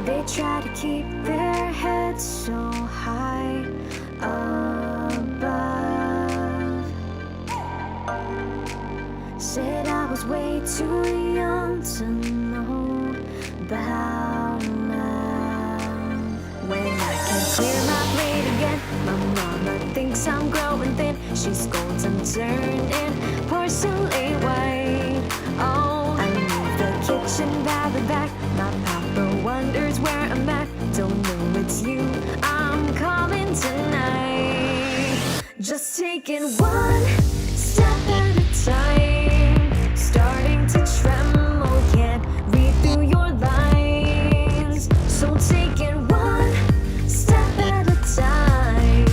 They try to keep their heads so high above. Said I was way too young to know about love. When I can clear my plate again, my mama thinks I'm growing thin. She scolds and turning porcelain white. Oh, I leave the kitchen by the back. My papa wonders where I'm at. Don't know it's you I'm calling tonight. Just taking one step at a time. Starting to tremble, can't read through your lines. So taking one step at a time.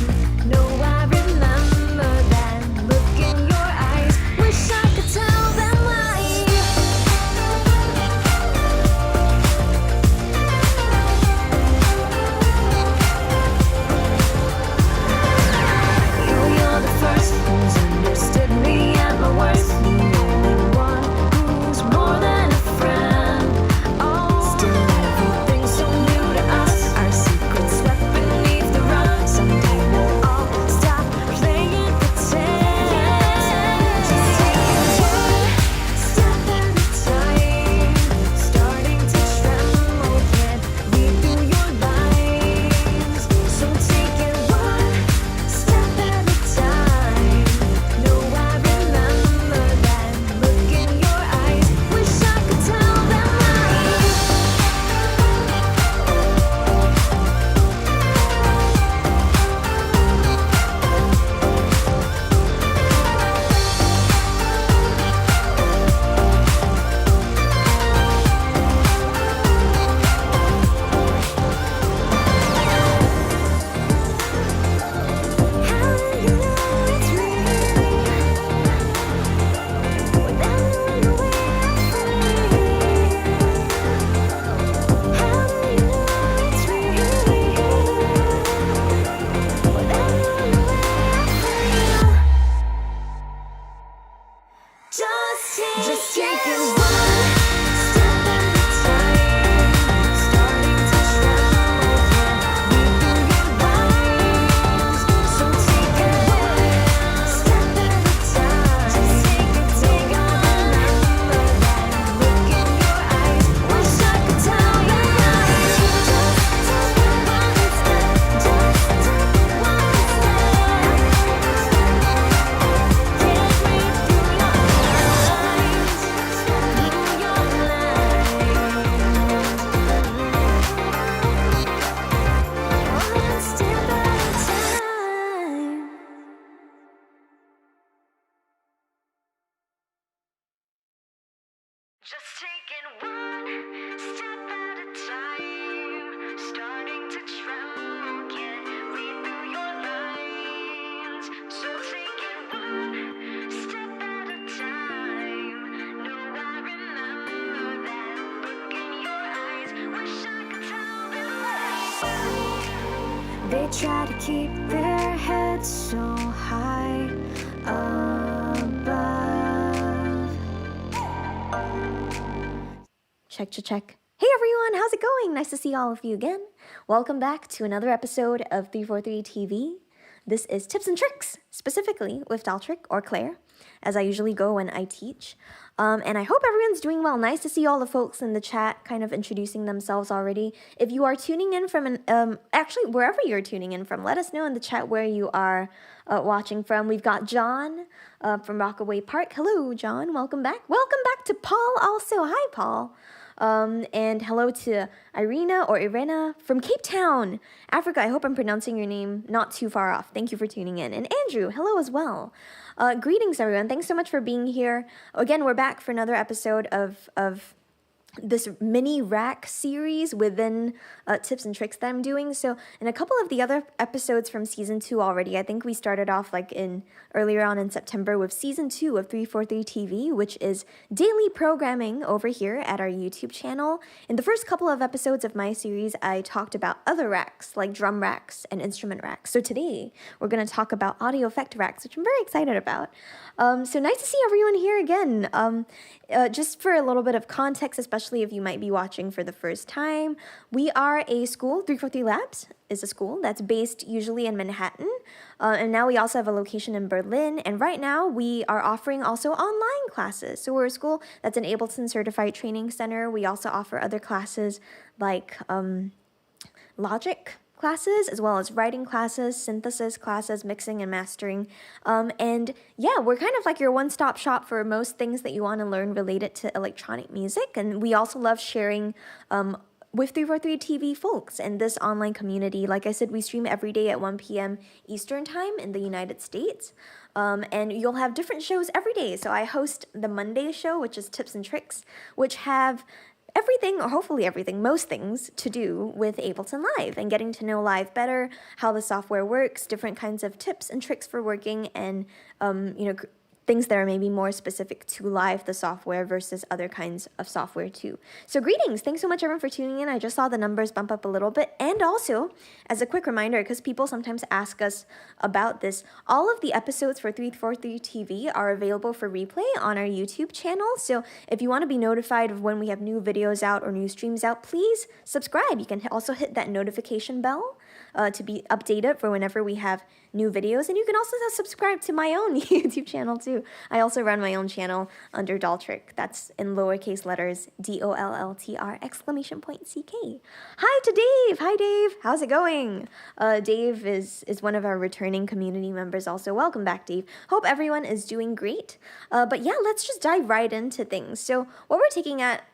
No, I remember that look in your eyes. Wish I could tell them why. You're the first who's understood me at my worst. The only one who's more than a friend. Oh, still everything's so new to us. Our secrets swept beneath the rug. Someday we'll all stop playing pretend. Just taking one step at a time. Starting to tremble, can't read through your lines. So taking one step at a time. No, I remember that look in your eyes. Wish I could tell them why. How do you know it's real? Without knowing the way I feel. How do you know it's real? Without knowing the way I feel. Just taking one step at a time. Starting to tremble, can't read through your lines. So taking one step at a time. Just take a remember that look in your eyes. Wish I could tell you why. Just take one step. Just take one step. Can't read through your lines. Through your lines. One step at a time. Just taking one step at a time. Starting to tremble, can't read through your lines. So taking one step at a time. No, I remember that look in your eyes. Wish I could tell them why. They try to keep their heads so high above. Check, check, check. Hey everyone, how's it going? Nice to see all of you again. Welcome back to another episode of 343 TV. This is Tips and Tricks, specifically with dolltr or Claire, as I usually go when I teach. And I hope everyone's doing well. Nice to see all the folks in the chat kind of introducing themselves already. If you are tuning in from actually wherever you're tuning in from, let us know in the chat where you are watching from. We've got John from Rockaway Park. Hello, John. Welcome back. Welcome back to Paul also. Hi, Paul. And hello to Irina from Cape Town, Africa. I hope I'm pronouncing your name not too far off. Thank you for tuning in. And Andrew, hello as well. Greetings, everyone. Thanks so much for being here. Again, we're back for another episode of this mini rack series within tips and tricks that I'm doing. So in a couple of the other episodes from season 2 already, I think we started off like earlier on in September with season 2 of 343 TV, which is daily programming over here at our YouTube channel. In the first couple of episodes of my series, I talked about other racks like drum racks and instrument racks. So today we're going to talk about audio effect racks, which I'm very excited about. So nice to see everyone here again. Just for a little bit of context, especially especially if you might be watching for the first time. We are a school. 343 Labs is a school that's based usually in Manhattan. And now we also have a location in Berlin. And right now we are offering also online classes. So we're a school that's an Ableton Certified Training Center. We also offer other classes like Logic classes, as well as writing classes, synthesis classes, mixing and mastering. And yeah, we're kind of like your one-stop shop for most things that you want to learn related to electronic music. And we also love sharing with 343 TV folks and this online community. Like I said, we stream every day at 1 p.m. Eastern time in the United States. And you'll have different shows every day. So I host the Monday show, which is Tips and Tricks, which have everything, or hopefully everything, most things to do with Ableton Live and getting to know Live better, how the software works, different kinds of tips and tricks for working, and things that are maybe more specific to Live, the software, versus other kinds of software too. So greetings. Thanks so much, everyone, for tuning in. I just saw the numbers bump up a little bit. And also, as a quick reminder, because people sometimes ask us about this, all of the episodes for 343 TV are available for replay on our YouTube channel. So if you want to be notified of when we have new videos out or new streams out, please subscribe. You can also hit that notification bell to be updated for whenever we have new videos. And you can also subscribe to my own YouTube channel too. I also run my own channel under dolltr. That's in lowercase letters, DOLLTR !CK. Hi to Dave. Hi, Dave. How's it going? Dave is one of our returning community members also. Welcome back, Dave. Hope everyone is doing great. But yeah, let's just dive right into things. So what we're taking at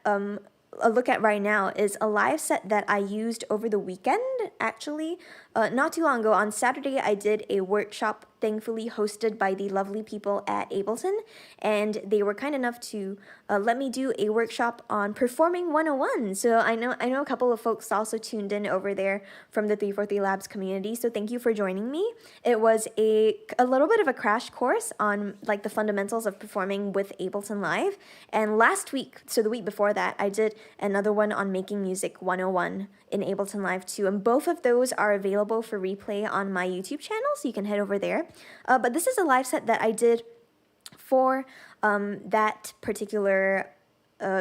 a look at right now is a live set that I used over the weekend, actually. Not too long ago, on Saturday, I did a workshop, thankfully hosted by the lovely people at Ableton, and they were kind enough to let me do a workshop on Performing 101. So I know a couple of folks also tuned in over there from the 343 Labs community, so thank you for joining me. It was a little bit of a crash course on like the fundamentals of performing with Ableton Live, and last week, so the week before that, I did another one on Making Music 101 in Ableton Live too, and both of those are available for replay on my YouTube channel, so you can head over there. But this is a live set that I did for that particular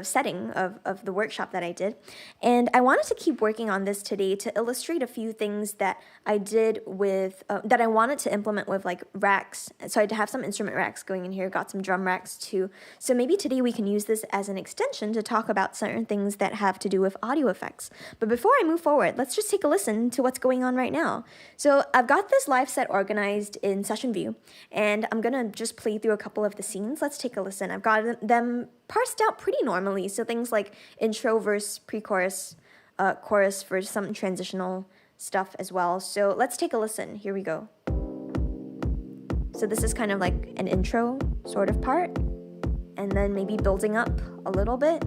setting of the workshop that I did. And I wanted to keep working on this today to illustrate a few things that I did with, that I wanted to implement with like racks. So I have some instrument racks going in here, got some drum racks too. So maybe today we can use this as an extension to talk about certain things that have to do with audio effects. But before I move forward, let's just take a listen to what's going on right now. So I've got this live set organized in session view, and I'm gonna just play through a couple of the scenes. Let's take a listen. I've got them parsed out pretty normally, so things like intro, verse, pre-chorus, chorus for some transitional stuff as well. So let's take a listen. Here we go. So this is kind of like an intro sort of part, and then maybe building up a little bit.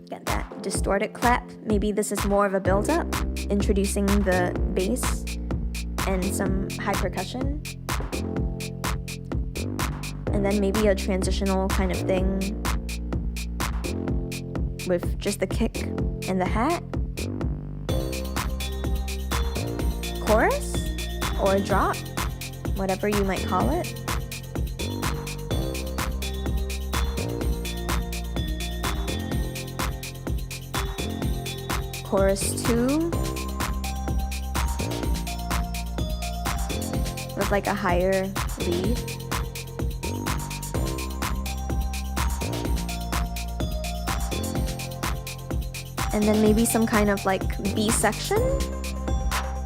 Get that distorted clap. Maybe this is more of a build-up, introducing the bass and some high percussion. And then maybe a transitional kind of thing with just the kick and the hat. Chorus or a drop, whatever you might call it. Chorus 2 with like a higher lead. And then maybe some kind of like B section,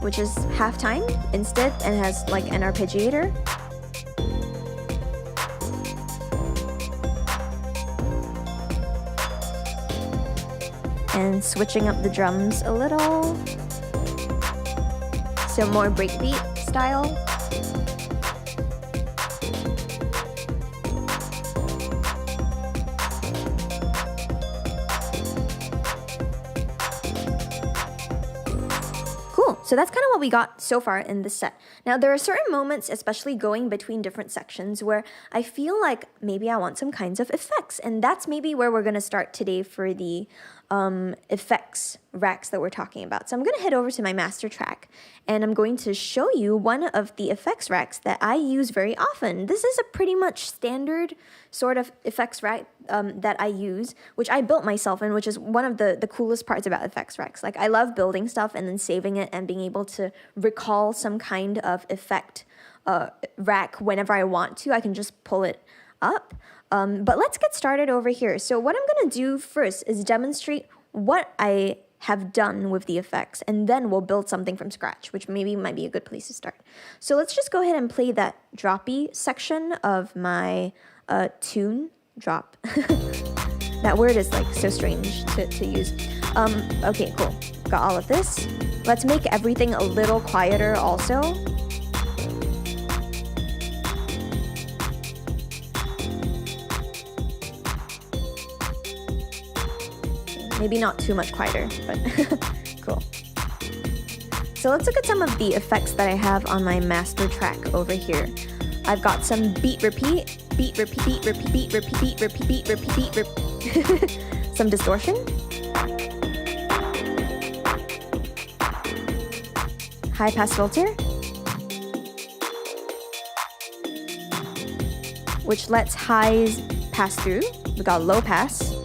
which is halftime instead and has like an arpeggiator. And switching up the drums a little. So more breakbeat style. So that's kind of what we got so far in this set. Now, there are certain moments, especially going between different sections, where I feel like maybe I want some kinds of effects. And that's maybe where we're going to start today for the effects racks that we're talking about. So I'm going to head over to my master track, and I'm going to show you one of the effects racks that I use very often. This is a pretty much standard sort of effects rack that I use, which I built myself, and which is one of the coolest parts about effects racks. Like, I love building stuff and then saving it and being able to recall some kind of effect rack whenever I want to. I can just pull it up. But let's get started over here. So what I'm going to do first is demonstrate what I have done with the effects, and then we'll build something from scratch, which maybe might be a good place to start. So let's just go ahead and play that droppy section of my tune drop. That word is like so strange to use. Okay, cool. Got all of this. Let's make everything a little quieter also. Maybe not too much quieter, but cool. So let's look at some of the effects that I have on my master track over here. I've got some beat repeat, beat repeat, beat repeat, beat repeat, beat repeat, beat repeat, beat repeat. Some distortion. High pass filter, which lets highs pass through. We got low pass.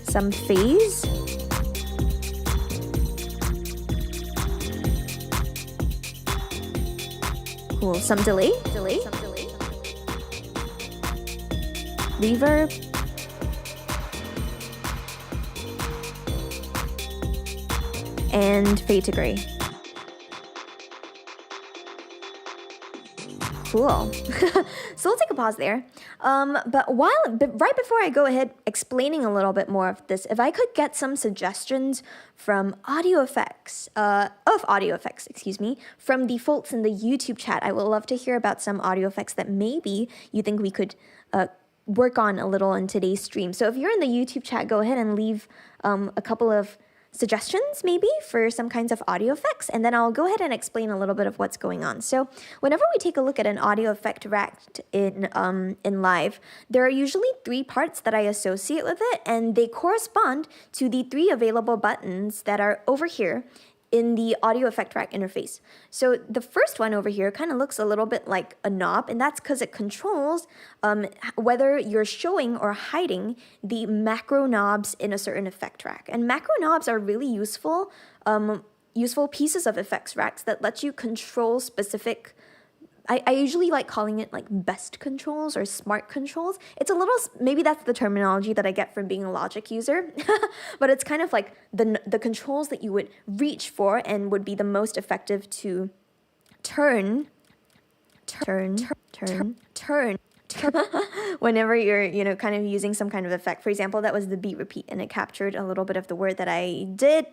Some phase. Cool. Some delay. Reverb. And fade to gray. Cool. So we'll take a pause there. But right before I go ahead explaining a little bit more of this, if I could get some suggestions from audio effects, from the folks in the YouTube chat, I would love to hear about some audio effects that maybe you think we could work on a little in today's stream. So if you're in the YouTube chat, go ahead and leave a couple of suggestions maybe for some kinds of audio effects, and then I'll go ahead and explain a little bit of what's going on. So whenever we take a look at an audio effect rack in Live, there are usually 3 parts that I associate with it, and they correspond to the 3 available buttons that are over here in the audio effect rack interface. So the first one over here kind of looks a little bit like a knob, and that's because it controls whether you're showing or hiding the macro knobs in a certain effect rack. And macro knobs are really useful pieces of effects racks that let you control specific. I usually like calling it like best controls or smart controls. It's a little, maybe that's the terminology that I get from being a Logic user, but it's kind of like the controls that you would reach for and would be the most effective to turn whenever you're, kind of using some kind of effect. For example, that was the beat repeat, and it captured a little bit of the word that I did.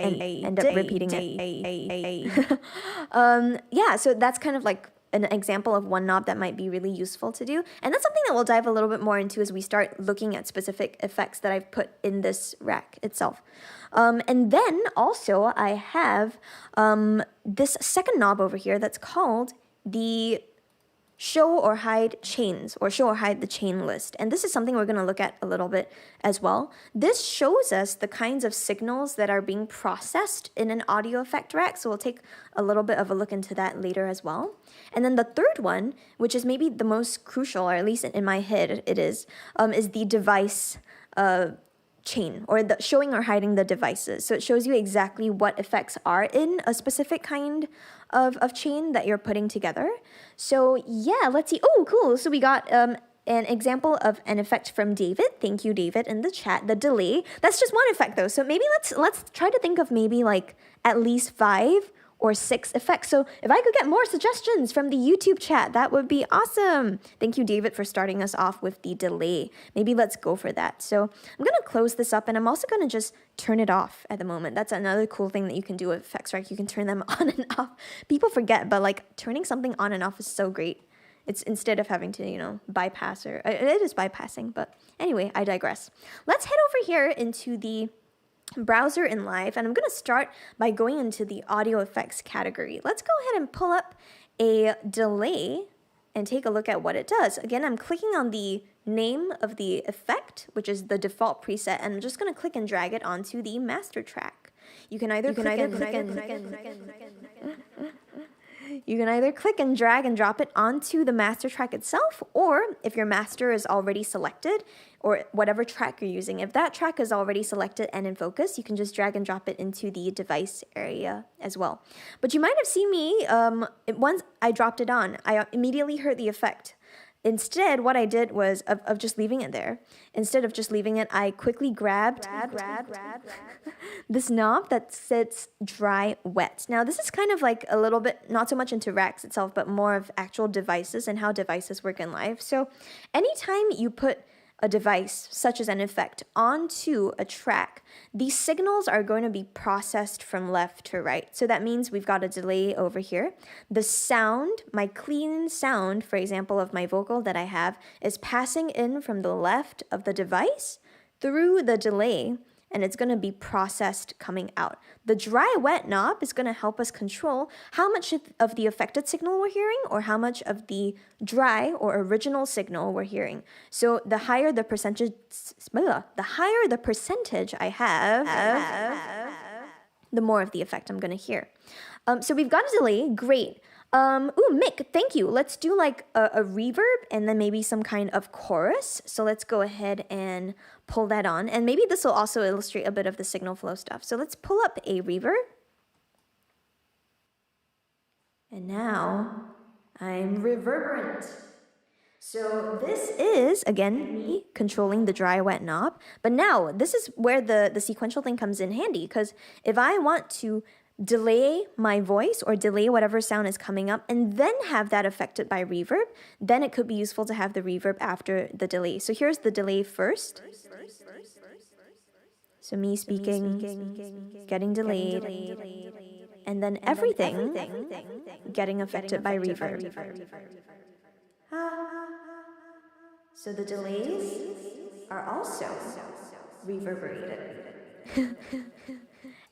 And end up repeating it. Yeah, so that's kind of like an example of one knob that might be really useful to do. And that's something that we'll dive a little bit more into as we start looking at specific effects that I've put in this rack itself. And then also I have this second knob over here that's called the show or hide chains, or show or hide the chain list. And this is something we're going to look at a little bit as well. This shows us the kinds of signals that are being processed in an audio effect rack. So we'll take a little bit of a look into that later as well. And then the third one, which is maybe the most crucial, or at least in my head it is the device chain, or the showing or hiding the devices. So it shows you exactly what effects are in a specific kind of chain that you're putting together. So yeah, let's see. Oh, cool. So we got an example of an effect from David. Thank you, David, in the chat. The delay. That's just one effect though. So maybe let's try to think of maybe like at least 5 or 6 effects. So if I could get more suggestions from the YouTube chat, that would be awesome. Thank you, David, for starting us off with the delay. Maybe let's go for that. So I'm going to close this up, and I'm also going to just turn it off at the moment. That's another cool thing that you can do with effects, right? You can turn them on and off. People forget, but like turning something on and off is so great. It's instead of having to, bypass, or it is bypassing, but anyway, I digress. Let's head over here into the browser in Live, and I'm going to start by going into the audio effects category. Let's go ahead and pull up a delay and take a look at what it does. Again, I'm clicking on the name of the effect, which is the default preset, and I'm just going to click and drag it onto the master track. You can either click and drag and drop it onto the master track itself, or if your master is already selected, or whatever track you're using, if that track is already selected and in focus, you can just drag and drop it into the device area as well. But you might have seen me, once I dropped it on, I immediately heard the effect. Instead, what I did was, of just leaving it there, instead of just leaving it, I quickly grabbed this knob that sits dry wet. Now, this is kind of like a little bit, not so much into racks itself, but more of actual devices and how devices work in Live. So anytime you put a device, such as an effect, onto a track, these signals are going to be processed from left to right. So that means we've got a delay over here. The sound, my clean sound, for example, of my vocal that I have, is passing in from the left of the device through the delay, and it's going to be processed coming out. The dry wet knob is going to help us control how much of the affected signal we're hearing, or how much of the dry or original signal we're hearing. So the higher the percentage I have, the more of the effect I'm going to hear. So we've got a delay, great. Mick, thank you. Let's do like a reverb and then maybe some kind of chorus. So let's go ahead and pull that on. And maybe this will also illustrate a bit of the signal flow stuff. So let's pull up a reverb. And now I'm reverberant. So this is, again, me controlling the dry wet knob. But now this is where the sequential thing comes in handy, because if I want to delay my voice or delay whatever sound is coming up and then have that affected by reverb, then it could be useful to have the reverb after the delay. So here's the delay first. So me speaking, getting delayed, and then everything getting affected by reverb. So the delays are also reverberated.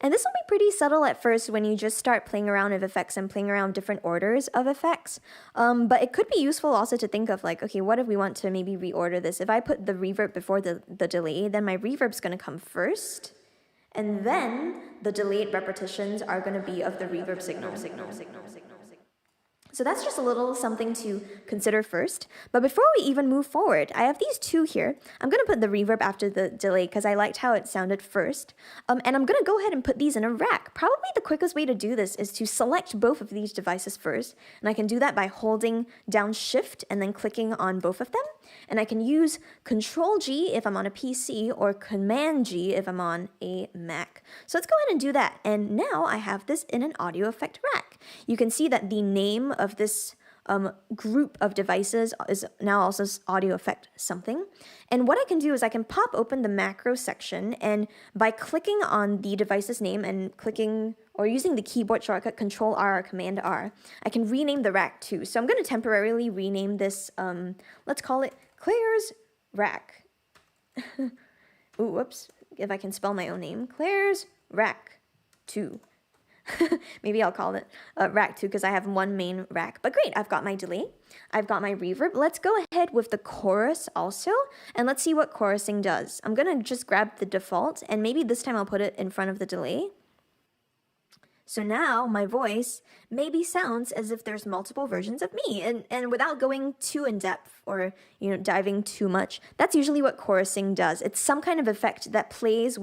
And this will be pretty subtle at first when you just start playing around with effects and playing around different orders of effects. But it could be useful also to think of like, okay, what if we want to maybe reorder this? If I put the reverb before the delay, then my reverb's going to come first. And then the delayed repetitions are going to be of the reverb signal. So that's just a little something to consider first. But before we even move forward, I have these two here. I'm going to put the reverb after the delay because I liked how it sounded first. And I'm going to go ahead and put these in a rack. Probably the quickest way to do this is to select both of these devices first. And I can do that by holding down Shift and then clicking on both of them. And I can use Control G if I'm on a PC or Command G if I'm on a Mac. So let's go ahead and do that. And now I have this in an audio effect rack. You can see that the name of this group of devices is now also audio effect something. And what I can do is I can pop open the macro section, and by clicking on the device's name and clicking or using the keyboard shortcut Control R or Command R, I can rename the rack too. So I'm going to temporarily rename this, let's call it Claire's Rack. Ooh, whoops, if I can spell my own name, Claire's Rack 2. Maybe I'll call it rack 2 because I have one main rack. But great, I've got my delay. I've got my reverb. Let's go ahead with the chorus also, and let's see what chorusing does. I'm going to just grab the default, and maybe this time I'll put it in front of the delay. So now my voice maybe sounds as if there's multiple versions of me, and without going too in depth or diving too much, that's usually what chorusing does. It's some kind of effect that plays a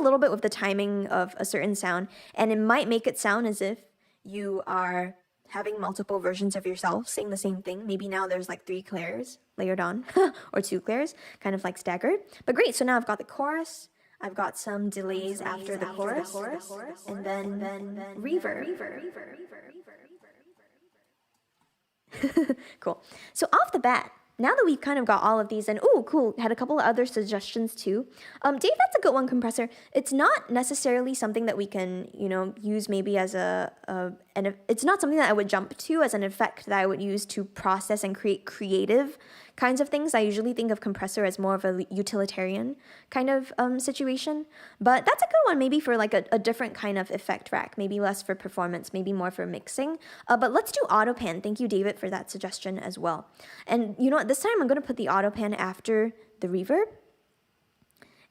little bit with the timing of a certain sound, and it might make it sound as if you are having multiple versions of yourself saying the same thing. Maybe now there's like 3 Claires layered on or 2 Claires, kind of like staggered. But great, so now I've got the chorus. I've got some delays after the chorus, and then reverb. Cool. So off the bat, now that we've kind of got all of these, and oh, cool, had a couple of other suggestions too. Dave, that's a good one, compressor. It's not necessarily something that we can, use maybe as it's not something that I would jump to as an effect that I would use to process and create creative kinds of things. I usually think of compressor as more of a utilitarian kind of situation, but that's a good one maybe for like a different kind of effect rack, maybe less for performance, maybe more for mixing. But let's do auto pan. Thank you, David, for that suggestion as well. And you know what, this time I'm going to put the auto pan after the reverb.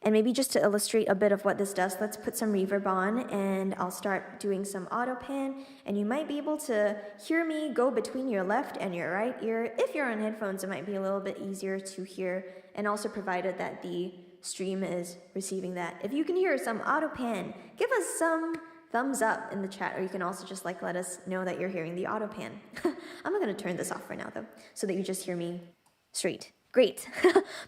And maybe just to illustrate a bit of what this does, let's put some reverb on and I'll start doing some auto pan. And you might be able to hear me go between your left and your right ear. If you're on headphones, it might be a little bit easier to hear, and also provided that the stream is receiving that. If you can hear some auto pan, give us some thumbs up in the chat, or you can also just like let us know that you're hearing the auto pan. I'm not going to turn this off for now though, so that you just hear me straight. Great.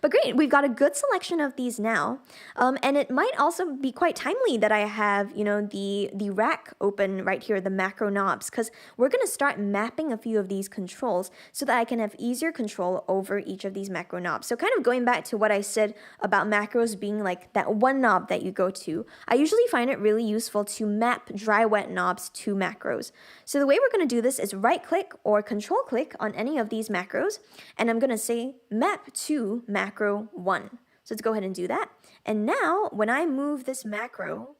But great, we've got a good selection of these now. And it might also be quite timely that I have, the rack open right here, the macro knobs, because we're going to start mapping a few of these controls so that I can have easier control over each of these macro knobs. So kind of going back to what I said about macros being like that one knob that you go to, I usually find it really useful to map dry wet knobs to macros. So the way we're going to do this is right click or control click on any of these macros, and I'm going to say map to macro 1. So let's go ahead and do that. And now when I move this macro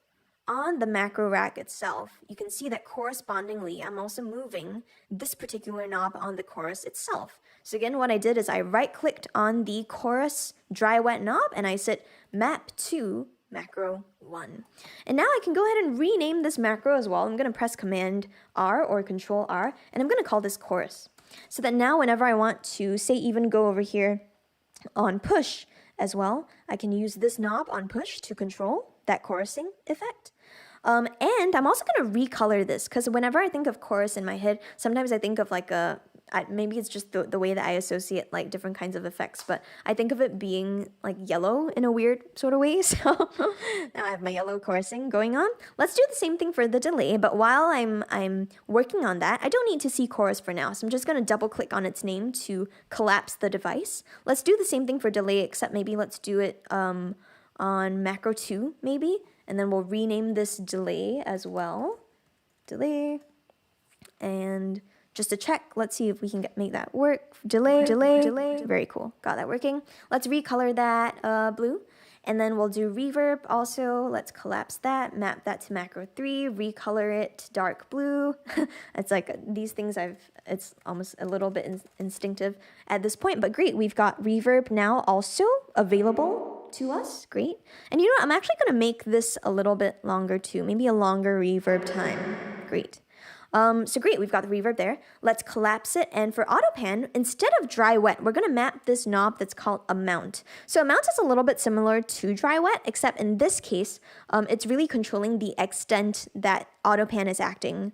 on the macro rack itself, you can see that correspondingly I'm also moving this particular knob on the chorus itself. So again, what I did is I right clicked on the chorus dry wet knob and I said map to macro 1. And now I can go ahead and rename this macro as well. I'm going to press Command R or Control R, and I'm going to call this chorus. So that now whenever I want to, say, even go over here on push as well, I can use this knob on push to control that chorusing effect. And I'm also going to recolor this, because whenever I think of chorus in my head, sometimes I think of like maybe it's just the way that I associate like different kinds of effects, but I think of it being like yellow in a weird sort of way. So now I have my yellow chorusing going on. Let's do the same thing for the delay, but while I'm working on that, I don't need to see chorus for now. So I'm just going to double click on its name to collapse the device. Let's do the same thing for delay, except maybe let's do it on macro 2 maybe, and then we'll rename this delay as well. Delay. And just to check, let's see if we can make that work. Delay. Very cool. Got that working. Let's recolor that blue. And then we'll do reverb also. Let's collapse that, map that to macro 3, recolor it dark blue. It's like these things it's almost a little bit instinctive at this point, but great. We've got reverb now also available to us. Great. And you know what? I'm actually going to make this a little bit longer too. Maybe a longer reverb time. Great. So great, we've got the reverb there. Let's collapse it. And for auto pan, instead of dry wet, we're going to map this knob that's called amount. So amount is a little bit similar to dry wet, except in this case, it's really controlling the extent that auto pan is acting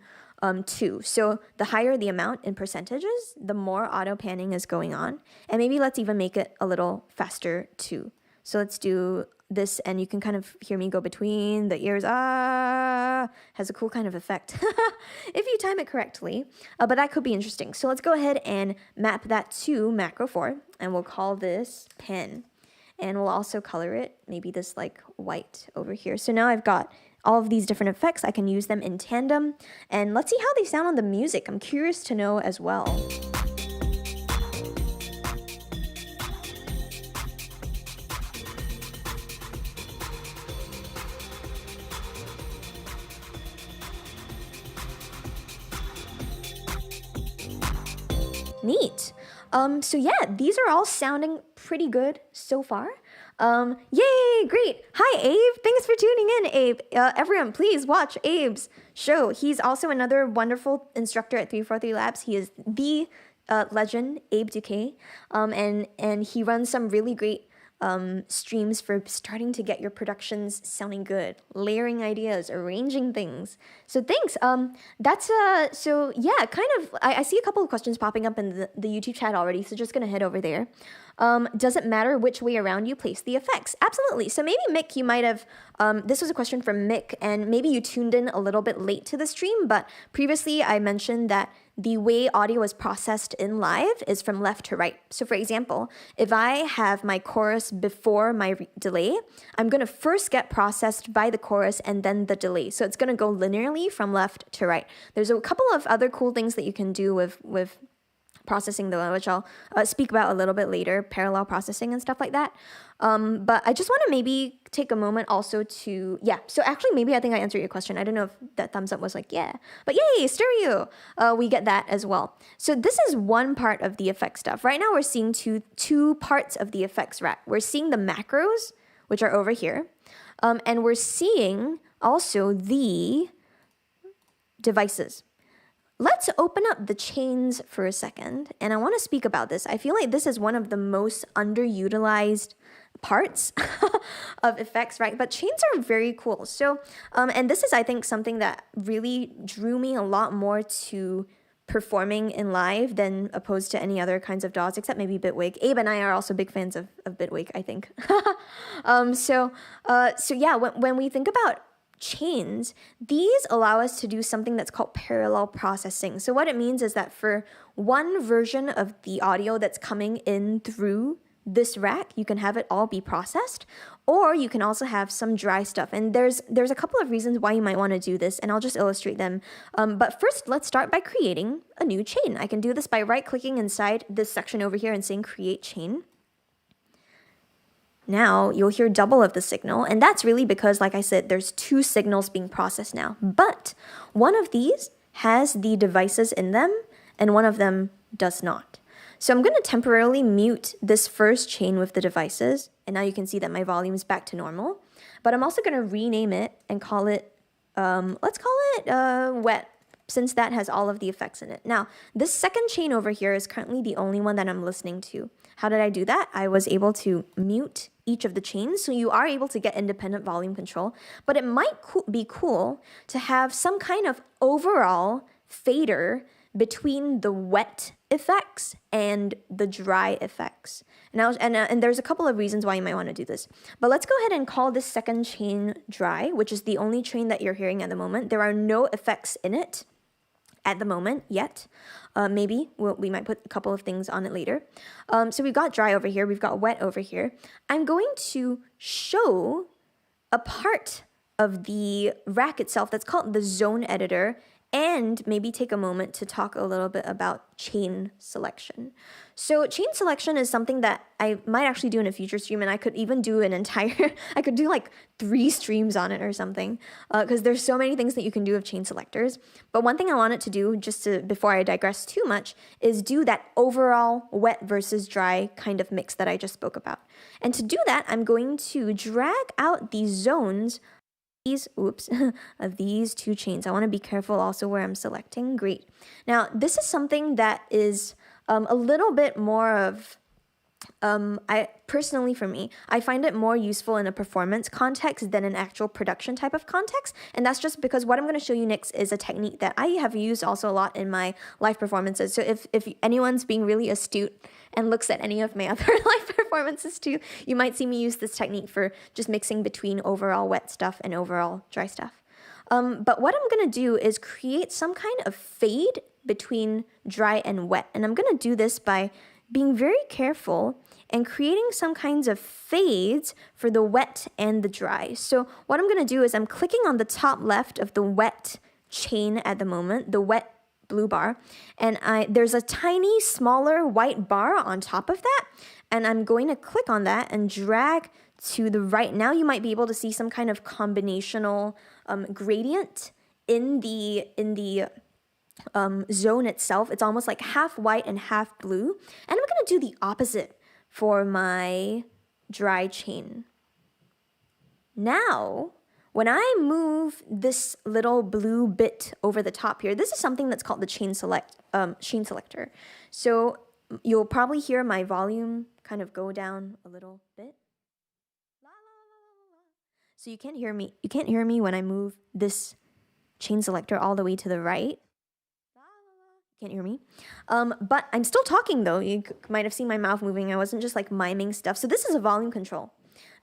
to. So the higher the amount in percentages, the more auto panning is going on. And maybe let's even make it a little faster too. So let's do this, and you can kind of hear me go between the ears. Has a cool kind of effect if you time it correctly, but that could be interesting. So let's go ahead and map that to macro 4, and we'll call this pen, and we'll also color it maybe this like white over here. So now I've got all of these different effects. I can use them in tandem, and let's see how they sound on the music. I'm curious to know as well. Neat. So yeah, these are all sounding pretty good so far. Yay, great. Hi, Abe. Thanks for tuning in, Abe. Everyone, please watch Abe's show. He's also another wonderful instructor at 343 Labs. He is the legend, Abe Duque. And he runs some really great streams for starting to get your productions sounding good, layering ideas, arranging things. So thanks. So yeah, kind of, I see a couple of questions popping up in the YouTube chat already, so just gonna head over there. Does it matter which way around you place the effects? Absolutely. So maybe Mick, you might have, this was a question from Mick, and maybe you tuned in a little bit late to the stream, but previously I mentioned that the way audio is processed in live is from left to right. So for example, if I have my chorus before my delay, I'm going to first get processed by the chorus and then the delay. So it's going to go linearly from left to right. There's a couple of other cool things that you can do with processing though, which I'll speak about a little bit later, parallel processing and stuff like that. But I just want to maybe take a moment also to, so actually maybe I think I answered your question. I don't know if that thumbs up was like, yeah, but yay, stereo. We get that as well. So this is one part of the effect stuff. Right now we're seeing two parts of the effects rack. We're seeing the macros, which are over here. And we're seeing also the devices. Let's open up the chains for a second, and I want to speak about this. I feel like this is one of the most underutilized parts of effects, right? But chains are very cool. So, and this is, I think, something that really drew me a lot more to performing in live than opposed to any other kinds of DAWs, except maybe Bitwig. Abe and I are also big fans of Bitwig, I think. So yeah, when we think about chains, these allow us to do something that's called parallel processing. So what it means is that for one version of the audio that's coming in through this rack, you can have it all be processed, or you can also have some dry stuff. And there's a couple of reasons why you might want to do this, and I'll just illustrate them. But first, let's start by creating a new chain. I can do this by right-clicking inside this section over here and saying create chain. Now you'll hear double of the signal, and that's really because, like I said, there's two signals being processed now. But one of these has the devices in them, and one of them does not. So I'm going to temporarily mute this first chain with the devices, and now you can see that my volume is back to normal. But I'm also going to rename it and call it, let's call it wet, since that has all of the effects in it. Now, this second chain over here is currently the only one that I'm listening to. How did I do that? I was able to mute each of the chains, so you are able to get independent volume control, but it might be cool to have some kind of overall fader between the wet effects and the dry effects. And there's a couple of reasons why you might want to do this. But let's go ahead and call this second chain dry, which is the only chain that you're hearing at the moment. There are no effects in it at the moment yet. Maybe we might put a couple of things on it later. So we've got dry over here, we've got wet over here. I'm going to show a part of the rack itself that's called the zone editor, and maybe take a moment to talk a little bit about chain selection. So chain selection is something that I might actually do in a future stream, and I could even do an entire, I could do like 3 streams on it or something, because there's so many things that you can do with chain selectors. But one thing I wanted to do, just to, before I digress too much, is do that overall wet versus dry kind of mix that I just spoke about. And to do that, I'm going to drag out these zones of these 2 chains. I want to be careful also where I'm selecting. Great. Now, this is something that is a little bit more of, personally for me, I find it more useful in a performance context than an actual production type of context. And that's just because what I'm going to show you next is a technique that I have used also a lot in my live performances. So if anyone's being really astute and looks at any of my other live performances too, you might see me use this technique for just mixing between overall wet stuff and overall dry stuff. But what I'm going to do is create some kind of fade between dry and wet. And I'm going to do this by being very careful and creating some kinds of fades for the wet and the dry. So what I'm going to do is I'm clicking on the top left of the wet chain at the moment, the wet blue bar, and there's a tiny smaller white bar on top of that, and I'm going to click on that and drag to the right. Now you might be able to see some kind of combinational gradient in the zone itself. It's almost like half white and half blue. And I'm going to do the opposite for my dry chain. Now, when I move this little blue bit over the top here, this is something that's called the chain selector. So you'll probably hear my volume kind of go down a little bit. So you can't hear me. You can't hear me when I move this chain selector all the way to the right. Can't hear me. But I'm still talking though. You might have seen my mouth moving. I wasn't just like miming stuff. So this is a volume control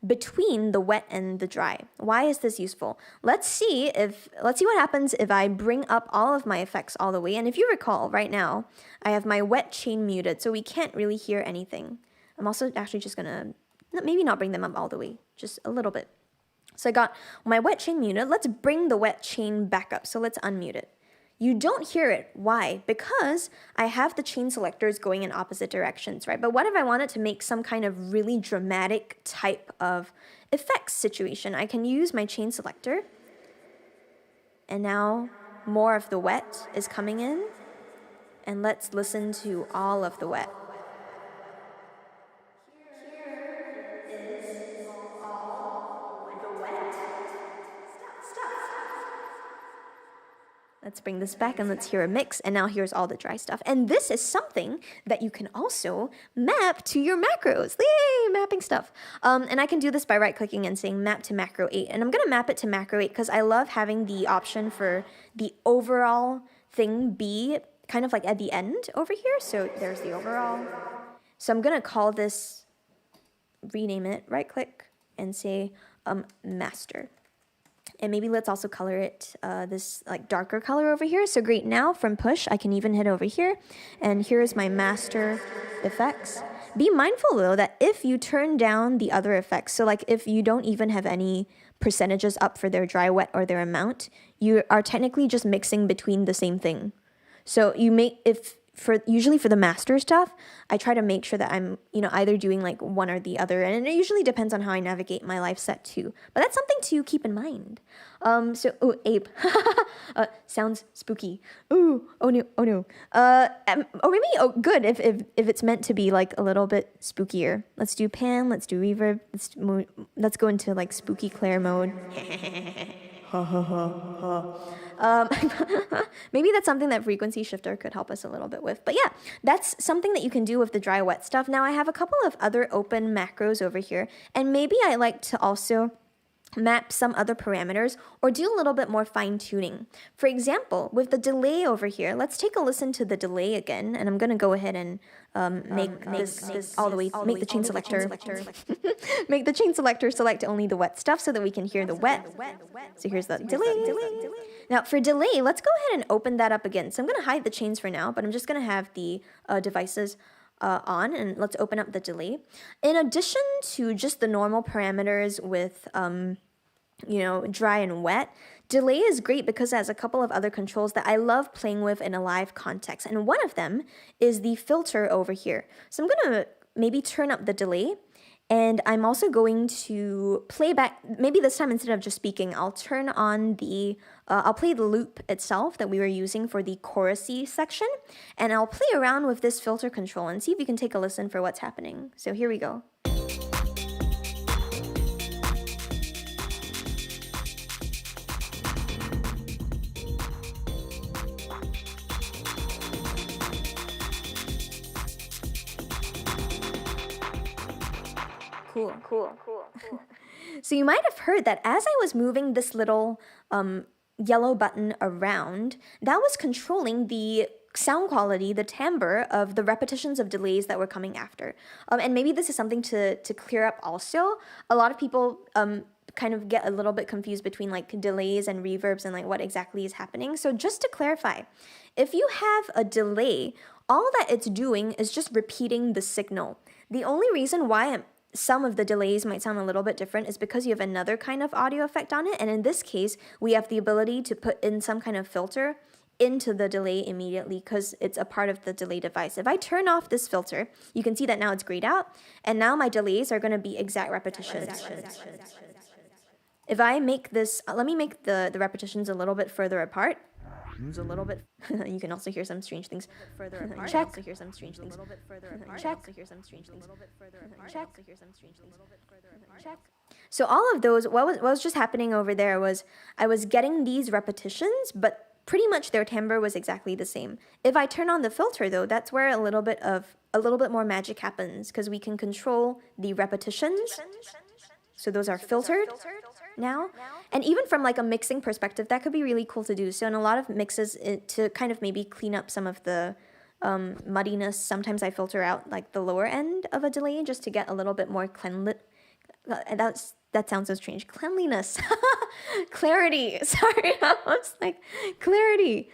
between the wet and the dry. Why is this useful? Let's see what happens if I bring up all of my effects all the way. And if you recall, right now, I have my wet chain muted, so we can't really hear anything. I'm also actually just gonna maybe not bring them up all the way, just a little bit. So I got my wet chain muted. Let's bring the wet chain back up. So let's unmute it. You don't hear it. Why? Because I have the chain selectors going in opposite directions, right? But what if I wanted to make some kind of really dramatic type of effects situation? I can use my chain selector. And now more of the wet is coming in. And let's listen to all of the wet. Let's bring this back and let's hear a mix. And now here's all the dry stuff. And this is something that you can also map to your macros. Yay, mapping stuff. And I can do this by right-clicking and saying map to macro 8. And I'm going to map it to macro 8 because I love having the option for the overall thing be kind of like at the end over here. So there's the overall. So I'm going to call this, rename it, right-click, and say master. And maybe let's also color it this like darker color over here. So great, now from push, I can even hit over here. And here's my master effects. Be mindful though that if you turn down the other effects, so like if you don't even have any percentages up for their dry, wet, or their amount, you are technically just mixing between the same thing. So you make, usually for the master stuff, I try to make sure that I'm, either doing like one or the other. And it usually depends on how I navigate my live set too. But that's something to keep in mind. Ape. Sounds spooky. Ooh, oh no. Or maybe, good, if it's meant to be like a little bit spookier. Let's do pan, let's do reverb, let's go into like spooky Claire mode. Maybe that's something that frequency shifter could help us a little bit with. But yeah, that's something that you can do with the dry wet stuff. Now I have a couple of other open macros over here, and maybe I like to also map some other parameters or do a little bit more fine tuning. For example, with the delay over here, let's take a listen to the delay again, and I'm going to go ahead and make this all the way, make the chain selector make the chain selector select only the wet stuff so that we can hear the wet. So here's the delay. Now for delay, let's go ahead and open that up again. So I'm going to hide the chains for now, but I'm just going to have the devices on, and let's open up the delay. In addition to just the normal parameters with dry and wet, delay is great because it has a couple of other controls that I love playing with in a live context, and one of them is the filter over here. So I'm going to maybe turn up the delay, and I'm also going to play back, maybe this time instead of just speaking, I'll turn on the, I'll play the loop itself that we were using for the chorusy section, and I'll play around with this filter control and see if you can take a listen for what's happening. So here we go. Cool. So you might have heard that as I was moving this little yellow button around, that was controlling the sound quality, the timbre of the repetitions of delays that were coming after. And maybe this is something to clear up also. A lot of people kind of get a little bit confused between like delays and reverbs and like what exactly is happening. So just to clarify, if you have a delay, all that it's doing is just repeating the signal. The only reason why some of the delays might sound a little bit different is because you have another kind of audio effect on it. And in this case, we have the ability to put in some kind of filter into the delay immediately because it's a part of the delay device. If I turn off this filter, you can see that now it's grayed out. And now my delays are going to be exact repetitions. If I make this, let me make the repetitions a little bit further apart. A little bit. You can also hear some strange things. Further apart. Check. Also hear some strange things. A little bit further apart. Check. Also hear some strange things. A little bit further apart. Check. Also hear some strange things. A little bit further apart. Check. So all of those, what was just happening over there was I was getting these repetitions, but pretty much their timbre was exactly the same. If I turn on the filter though, that's where a little bit more magic happens because we can control the repetitions. So those are filtered. now. And even from like a mixing perspective, that could be really cool to do. So in a lot of mixes, to kind of maybe clean up some of the muddiness, sometimes I filter out like the lower end of a delay just to get a little bit more that sounds so strange. Cleanliness. Clarity. Sorry, I was like, clarity.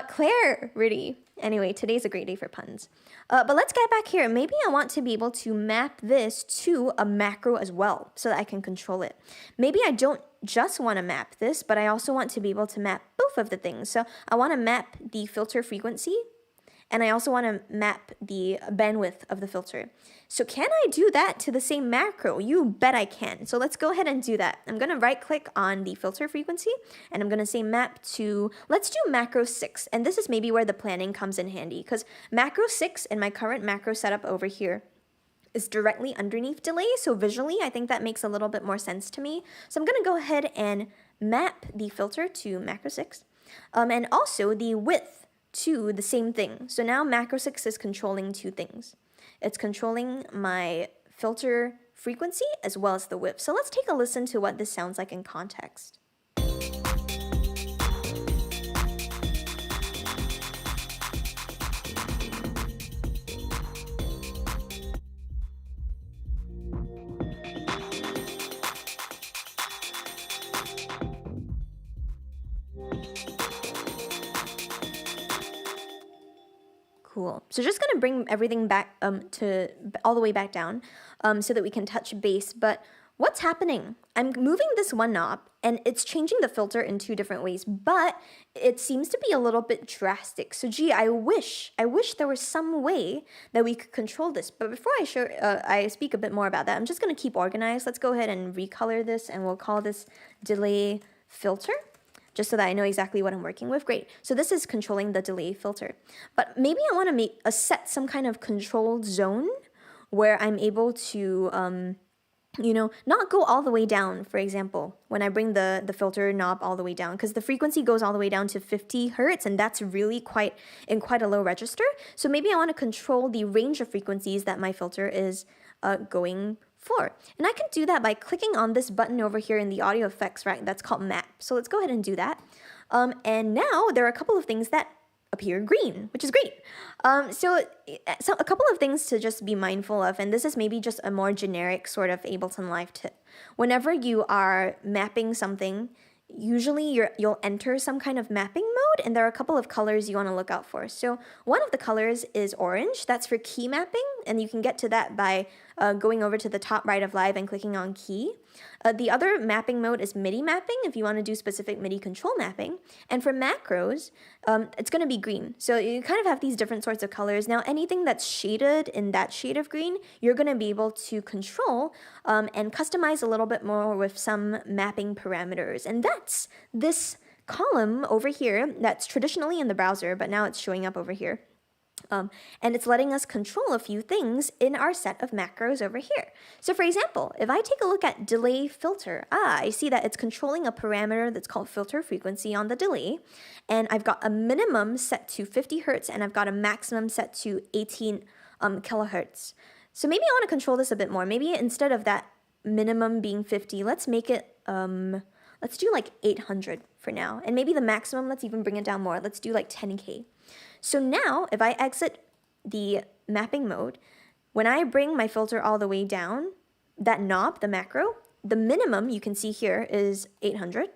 Clarity. Anyway, today's a great day for puns. But let's get back here. Maybe I want to be able to map this to a macro as well so that I can control it. Maybe I don't just want to map this, but I also want to be able to map both of the things. So I want to map the filter frequency, and I also want to map the bandwidth of the filter. So can I do that to the same macro? You bet I can. So let's go ahead and do that. I'm going to right click on the filter frequency, and I'm going to say map to, let's do macro 6. And this is maybe where the planning comes in handy, because macro 6 in my current macro setup over here is directly underneath delay. So visually, I think that makes a little bit more sense to me. So I'm going to go ahead and map the filter to macro 6, and also the width to the same thing. So now macro 6 is controlling two things. It's controlling my filter frequency as well as the width. So let's take a listen to what this sounds like in context. Cool. So just gonna bring everything back to all the way back down so that we can touch base. But what's happening? I'm moving this one knob and it's changing the filter in two different ways, but it seems to be a little bit drastic. So gee, I wish there was some way that we could control this. But before I speak a bit more about that, I'm just gonna keep organized. Let's go ahead and recolor this, and we'll call this delay filter, just so that I know exactly what I'm working with. Great. So this is controlling the delay filter. But maybe I want to set some kind of controlled zone where I'm able to, not go all the way down, for example, when I bring the filter knob all the way down, because the frequency goes all the way down to 50 hertz, and that's really quite a low register. So maybe I want to control the range of frequencies that my filter is going for. And I can do that by clicking on this button over here in the audio effects rack that's called map. So let's go ahead and do that. And now there are a couple of things that appear green, which is great. So a couple of things to just be mindful of, and this is maybe just a more generic sort of Ableton Live tip. Whenever you are mapping something, usually you'll enter some kind of mapping mode, and there are a couple of colors you want to look out for. So one of the colors is orange. That's for key mapping, and you can get to that by going over to the top right of Live and clicking on key. The other mapping mode is MIDI mapping if you want to do specific MIDI control mapping. And for macros, it's going to be green. So you kind of have these different sorts of colors. Now, anything that's shaded in that shade of green, you're going to be able to control and customize a little bit more with some mapping parameters. And that's this column over here that's traditionally in the browser, but now it's showing up over here. And it's letting us control a few things in our set of macros over here. So for example, if I take a look at delay filter, I see that it's controlling a parameter that's called filter frequency on the delay. And I've got a minimum set to 50 hertz, and I've got a maximum set to 18 kilohertz. So maybe I want to control this a bit more. Maybe instead of that minimum being 50, let's make it, let's do like 800 for now. And maybe the maximum, let's even bring it down more. Let's do like 10K. So now, if I exit the mapping mode, when I bring my filter all the way down, that knob, the macro, the minimum you can see here is 800,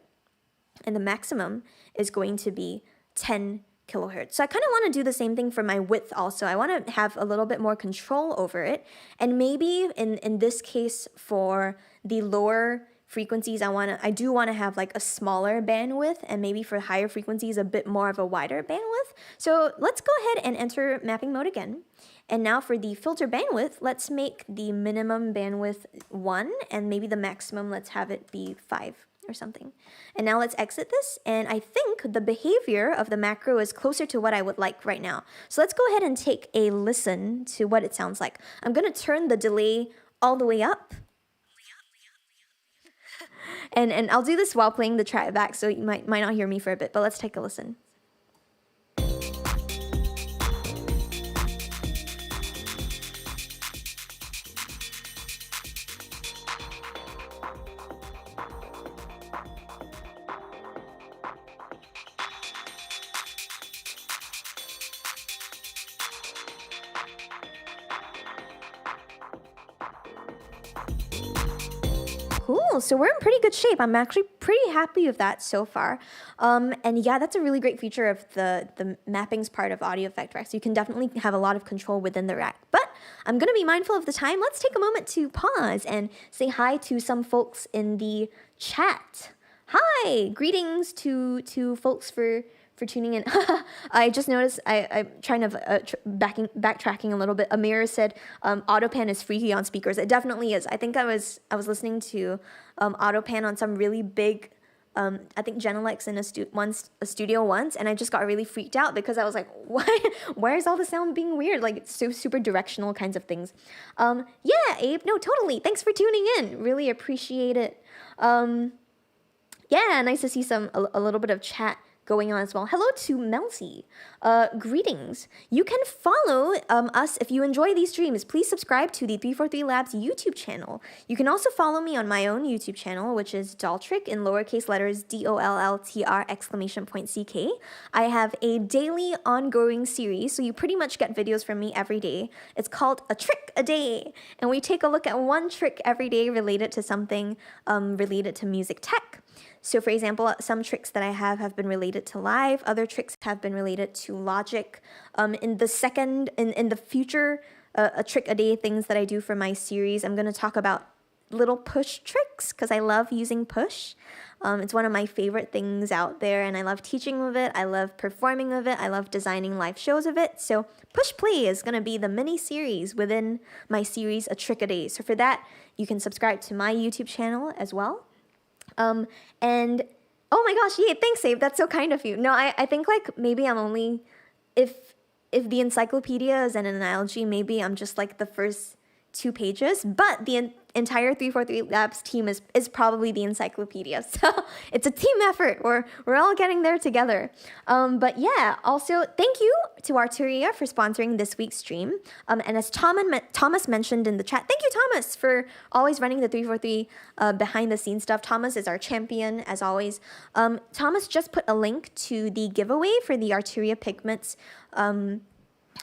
and the maximum is going to be 10 kilohertz. So I kind of want to do the same thing for my width also. I want to have a little bit more control over it, and maybe in this case for the lower frequencies, I do want to have like a smaller bandwidth, and maybe for higher frequencies a bit more of a wider bandwidth. So let's go ahead and enter mapping mode again. And now for the filter bandwidth, let's make the minimum bandwidth 1, and maybe the maximum, let's have it be 5 or something. And now let's exit this, and I think the behavior of the macro is closer to what I would like right now. So let's go ahead and take a listen to what it sounds like. I'm going to turn the delay all the way up. And I'll do this while playing the track back, so you might not hear me for a bit, but let's take a listen. Cool. So we're in pretty good shape. I'm actually pretty happy with that so far. And yeah, that's a really great feature of the mappings part of Audio Effect Rack. So you can definitely have a lot of control within the rack. But I'm going to be mindful of the time. Let's take a moment to pause and say hi to some folks in the chat. Hi, greetings to folks for tuning in. I just noticed I'm trying to backtracking a little bit. Amir said AutoPan is freaky on speakers. It definitely is. I think I was listening to AutoPan on some really big. I think Genelex in a studio once, and I just got really freaked out because I was like, why is all the sound being weird? Like, it's so super directional kinds of things. Yeah, Abe, no, totally. Thanks for tuning in. Really appreciate it. Yeah, nice to see a little bit of chat going on as well. Hello to Melcy. Greetings. You can follow us if you enjoy these streams. Please subscribe to the 343 Labs YouTube channel. You can also follow me on my own YouTube channel, which is dolltr in lowercase letters DOLLTR!CK. I have a daily ongoing series, so you pretty much get videos from me every day. It's called A Trick a Day, and we take a look at one trick every day related to something related to music tech. So for example, some tricks that I have been related to Live, other tricks have been related to Logic. In the future, a trick a day things that I do for my series, I'm going to talk about little push tricks because I love using push. It's one of my favorite things out there, and I love teaching with it. I love performing with it. I love designing live shows of it. So Push Play is going to be the mini series within my series, A Trick a Day. So for that, you can subscribe to my YouTube channel as well. And oh my gosh, yeah, thanks, Abe. That's so kind of you. No, I think like maybe I'm only, if the encyclopedia is an analogy, maybe I'm just like the first 2 pages, but the entire 343 Labs team is probably the encyclopedia. So it's a team effort. We're all getting there together. But yeah, also thank you to Arturia for sponsoring this week's stream. And as Thomas mentioned in the chat, thank you, Thomas, for always running the 343 behind the scenes stuff. Thomas is our champion, as always. Thomas just put a link to the giveaway for the Arturia Pigments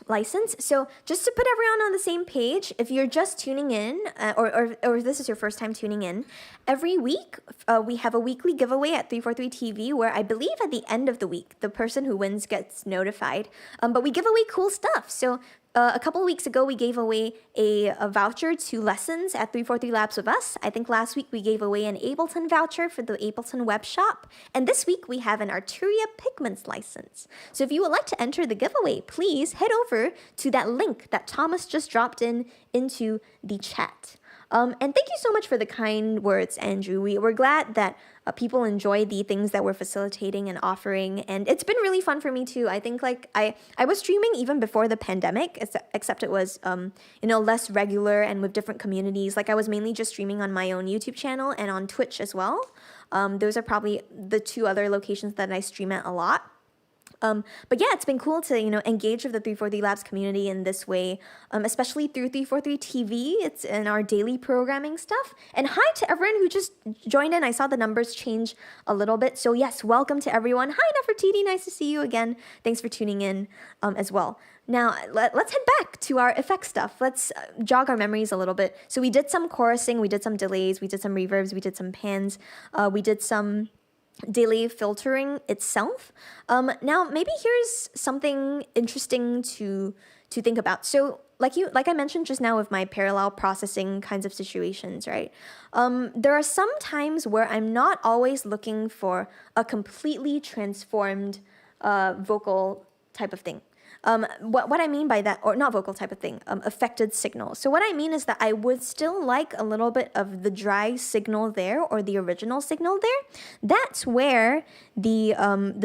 license. So just to put everyone on the same page, if you're just tuning in or this is your first time tuning in, every week we have a weekly giveaway at 343 TV where I believe at the end of the week, the person who wins gets notified. But we give away cool stuff. So a couple of weeks ago, we gave away a voucher to lessons at 343 Labs with us. I think last week we gave away an Ableton voucher for the Ableton web shop. And this week we have an Arturia Pigments license. So if you would like to enter the giveaway, please head over to that link that Thomas just dropped into the chat. And thank you so much for the kind words, Andrew. We're glad that people enjoy the things that we're facilitating and offering. And it's been really fun for me too. I think like I was streaming even before the pandemic, except it was, less regular and with different communities. Like I was mainly just streaming on my own YouTube channel and on Twitch as well. Those are probably the 2 other locations that I stream at a lot. But yeah, it's been cool to, engage with the 343 Labs community in this way, especially through 343 TV. It's in our daily programming stuff. And hi to everyone who just joined in. I saw the numbers change a little bit. So yes, welcome to everyone. Hi, Nefertiti. Nice to see you again. Thanks for tuning in as well. Now, let's head back to our effect stuff. Let's jog our memories a little bit. So we did some chorusing, we did some delays, we did some reverbs, we did some pans, we did some delay filtering itself. Now, maybe here's something interesting to think about. So like I mentioned just now with my parallel processing kinds of situations, right? There are some times where I'm not always looking for a completely transformed vocal type of thing. What I mean by that, or not vocal type of thing, affected signal. So what I mean is that I would still like a little bit of the dry signal there, or the original signal there. That's where the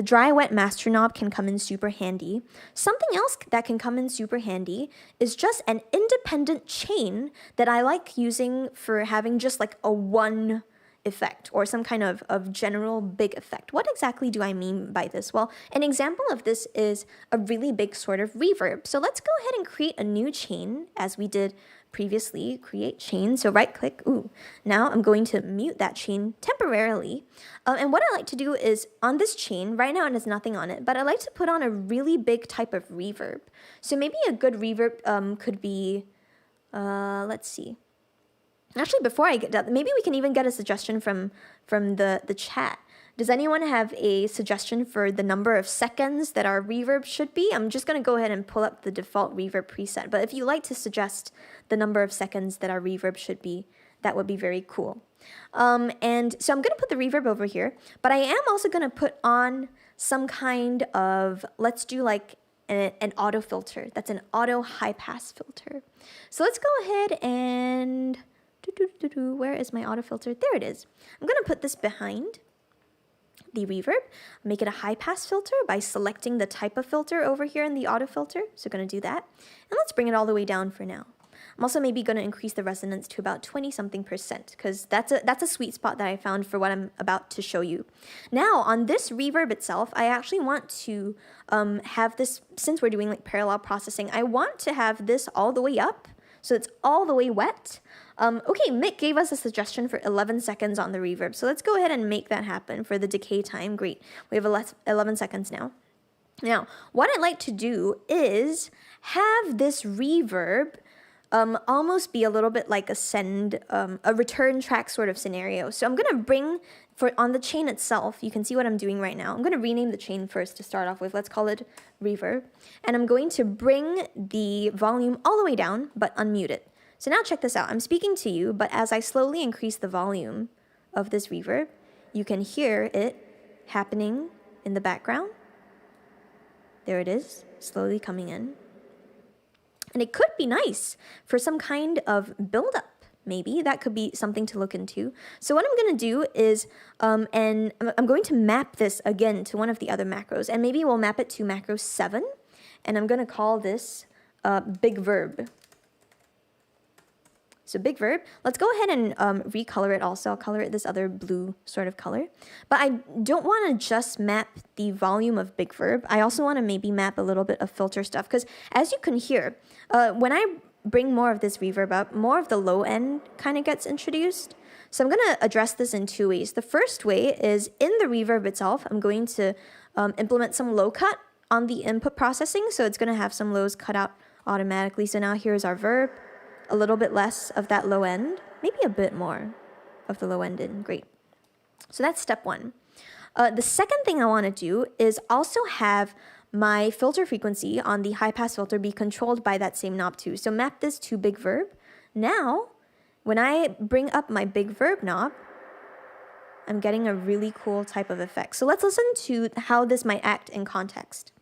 dry wet master knob can come in super handy. Something else that can come in super handy is just an independent chain that I like using for having just like a one effect or some kind of general big effect. What exactly do I mean by this? Well, an example of this is a really big sort of reverb. So let's go ahead and create a new chain as we did previously, create chain. So right click, now I'm going to mute that chain temporarily. And what I like to do is on this chain, right now it has nothing on it, but I like to put on a really big type of reverb. So maybe a good reverb could be, let's see. Actually, before I get that, maybe we can even get a suggestion from the chat. Does anyone have a suggestion for the number of seconds that our reverb should be? I'm just going to go ahead and pull up the default reverb preset. But if you like to suggest the number of seconds that our reverb should be, that would be very cool. And so I'm going to put the reverb over here, but I am also going to put on some kind of, let's do like an auto filter. That's an auto high pass filter. So let's go ahead and, where is my auto filter? There it is. I'm going to put this behind the reverb, make it a high pass filter by selecting the type of filter over here in the auto filter. So I'm going to do that. And let's bring it all the way down for now. I'm also maybe going to increase the resonance to about 20-something% because that's a sweet spot that I found for what I'm about to show you. Now on this reverb itself, I actually want to have this, since we're doing like parallel processing, I want to have this all the way up. So it's all the way wet. Okay, Mick gave us a suggestion for 11 seconds on the reverb. So let's go ahead and make that happen for the decay time. Great. We have 11 seconds now. Now, what I'd like to do is have this reverb almost be a little bit like a return track sort of scenario. So I'm going to bring, on the chain itself, you can see what I'm doing right now. I'm going to rename the chain first to start off with. Let's call it reverb. And I'm going to bring the volume all the way down, but unmute it. So now check this out. I'm speaking to you, but as I slowly increase the volume of this reverb, you can hear it happening in the background. There it is, slowly coming in. And it could be nice for some kind of buildup. Maybe that could be something to look into. So what I'm going to do is, and I'm going to map this again to one of the other macros, and maybe we'll map it to macro 7, and I'm going to call this big verb. So big verb. Let's go ahead and recolor it also. I'll color it this other blue sort of color. But I don't want to just map the volume of big verb. I also want to maybe map a little bit of filter stuff because as you can hear, when I bring more of this reverb up, more of the low end kind of gets introduced. So I'm going to address this in two ways. The first way is in the reverb itself, I'm going to implement some low cut on the input processing. So it's going to have some lows cut out automatically. So now here's our verb. A little bit less of that low end, maybe a bit more of the low end in. Great. So that's step one. The second thing I want to do is also have my filter frequency on the high pass filter be controlled by that same knob too. So map this to big verb. Now, when I bring up my big verb knob, I'm getting a really cool type of effect. So let's listen to how this might act in context.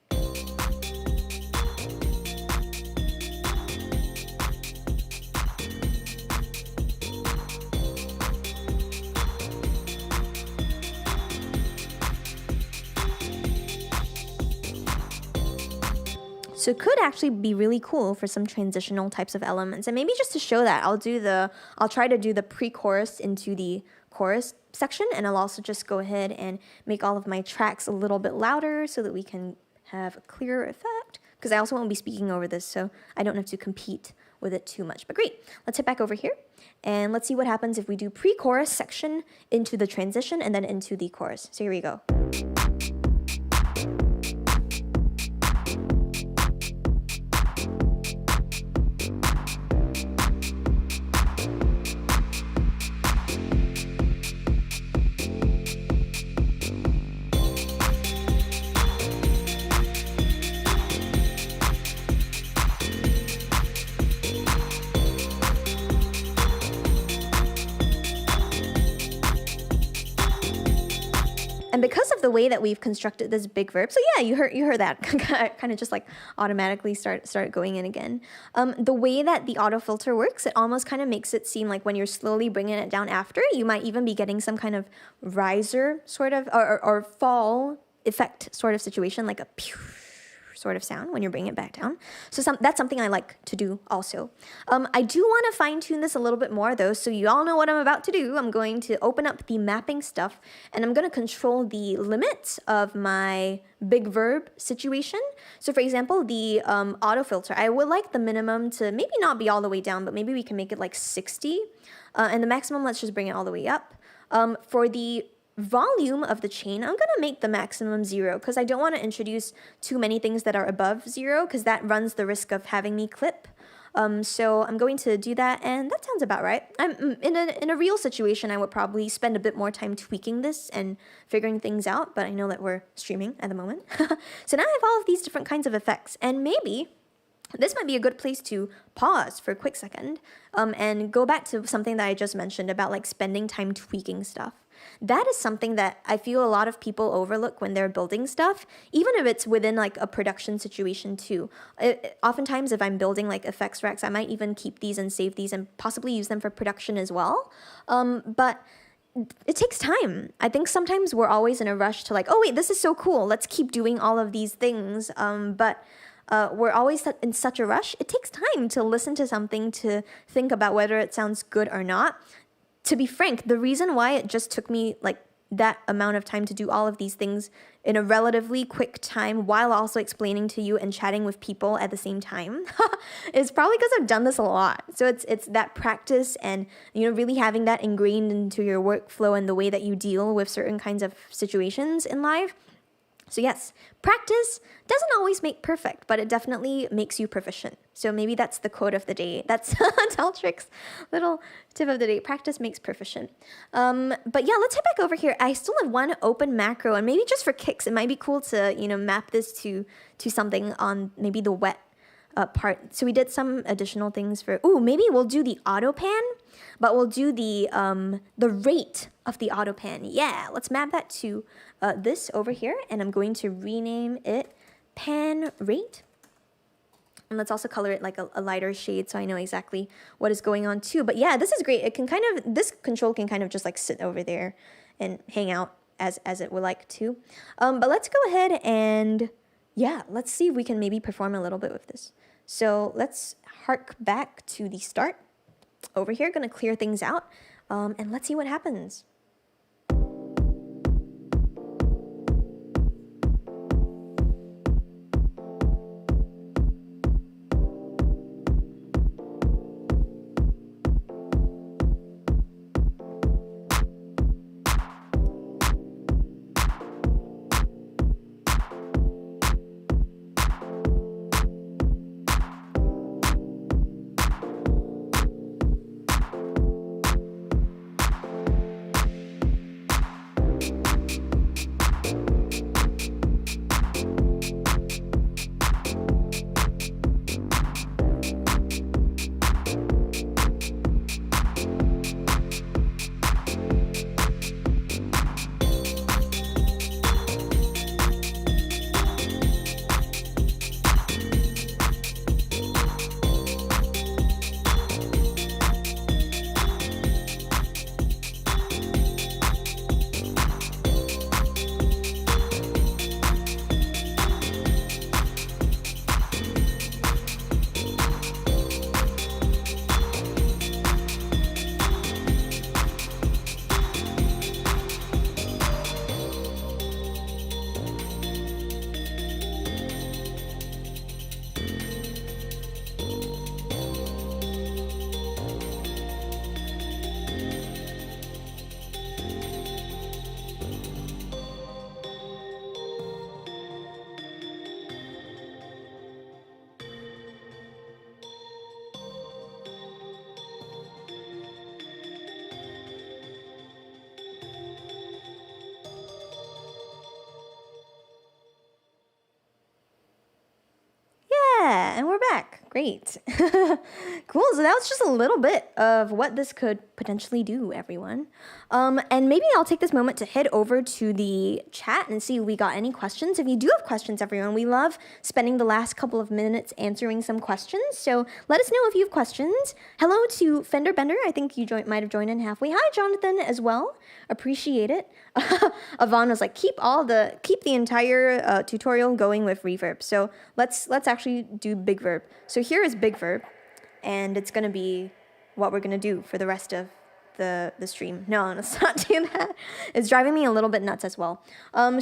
So it could actually be really cool for some transitional types of elements. And maybe just to show that, I'll try to do the pre-chorus into the chorus section, and I'll also just go ahead and make all of my tracks a little bit louder so that we can have a clearer effect. Because I also won't be speaking over this, so I don't have to compete with it too much. But great, let's hit back over here and let's see what happens if we do pre-chorus section into the transition and then into the chorus. So here we go. And because of the way that we've constructed this big verb, so yeah, you heard that kind of just like automatically start going in again. The way that the auto filter works, it almost kind of makes it seem like when you're slowly bringing it down after, you might even be getting some kind of riser sort of or fall effect sort of situation, like a pew sort of sound when you're bringing it back down. So that's something I like to do also. I do want to fine tune this a little bit more though, so you all know what I'm about to do. I'm going to open up the mapping stuff and I'm going to control the limits of my big verb situation. So for example, the auto filter, I would like the minimum to maybe not be all the way down, but maybe we can make it like 60. And the maximum, let's just bring it all the way up. For the volume of the chain, I'm gonna make the maximum 0 because I don't want to introduce too many things that are above 0 because that runs the risk of having me clip. So I'm going to do that, and that sounds about right. I'm in a real situation, I would probably spend a bit more time tweaking this and figuring things out, but I know that we're streaming at the moment. So now I have all of these different kinds of effects, and maybe this might be a good place to pause for a quick second and go back to something that I just mentioned about like spending time tweaking stuff. That is something that I feel a lot of people overlook when they're building stuff, even if it's within like a production situation too. Oftentimes, if I'm building like effects racks, I might even keep these and save these and possibly use them for production as well. But it takes time. I think sometimes we're always in a rush to like, oh wait, this is so cool, let's keep doing all of these things. But we're always in such a rush. It takes time to listen to something, to think about whether it sounds good or not. To be frank, the reason why it just took me like that amount of time to do all of these things in a relatively quick time while also explaining to you and chatting with people at the same time is probably because I've done this a lot. So it's that practice and, you know, really having that ingrained into your workflow and the way that you deal with certain kinds of situations in life. So yes, practice doesn't always make perfect, but it definitely makes you proficient. So maybe that's the quote of the day. That's Daltric's little tip of the day. Practice makes proficient. But yeah, let's head back over here. I still have one open macro, and maybe just for kicks, it might be cool to, you know, map this to something on maybe the wet part. So we did some additional things for, maybe we'll do the auto pan, but we'll do the rate of the auto pan. Yeah, let's map that to this over here, and I'm going to rename it pan rate. And let's also color it like a lighter shade so I know exactly what is going on too. But yeah, this is great. It can kind of, this control can kind of just like sit over there and hang out as it would like to. But let's go ahead and yeah, let's see if we can maybe perform a little bit with this. So let's hark back to the start. Over here, gonna clear things out, and let's see what happens. Yeah, and we're back. Great. Cool. So that was just a little bit of what this could potentially do, everyone. And maybe I'll take this moment to head over to the chat and see if we got any questions. If you do have questions, everyone, we love spending the last couple of minutes answering some questions. So let us know if you have questions. Hello to Fender Bender. I think you might have joined in halfway. Hi, Jonathan, as well. Appreciate it. Yvonne was like, keep the entire tutorial going with reverb. So let's actually do big verb. So here is big verb, and it's gonna be what we're gonna do for the rest of the stream. No, let's not do that. It's driving me a little bit nuts as well. Yeah,